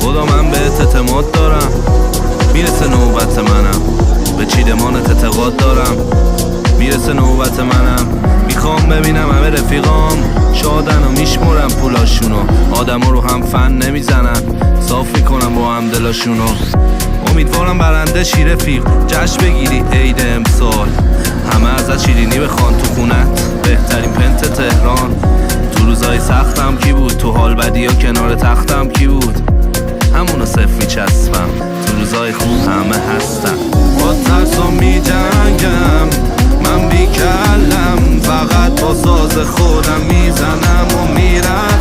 خدا من بهت اعتماد دارم، میرسه نوبت منم، به چیدمانت اعتقاد دارم، میرسه نوبت منم. میخوام ببینم همه رفیقام شادن و میشمرم پولاشونو، آدما رو هم فن نمیزنن، صاف میکنم با هم دلاشونو. امیدوارم برنده شی رفیق، جشن بگیری عید امسال، همه ازت شیرینی بخوان تو خونت، بهترین پنت تهران. تو روزای سختم کی بود، تو حال بدی ها کنار تختم کی بود، همونو صف میچسبم، تو روزای خوب همه هستم. با ترسم میجنگم من بیکلم، فقط با ساز خودم میزنم و میرم.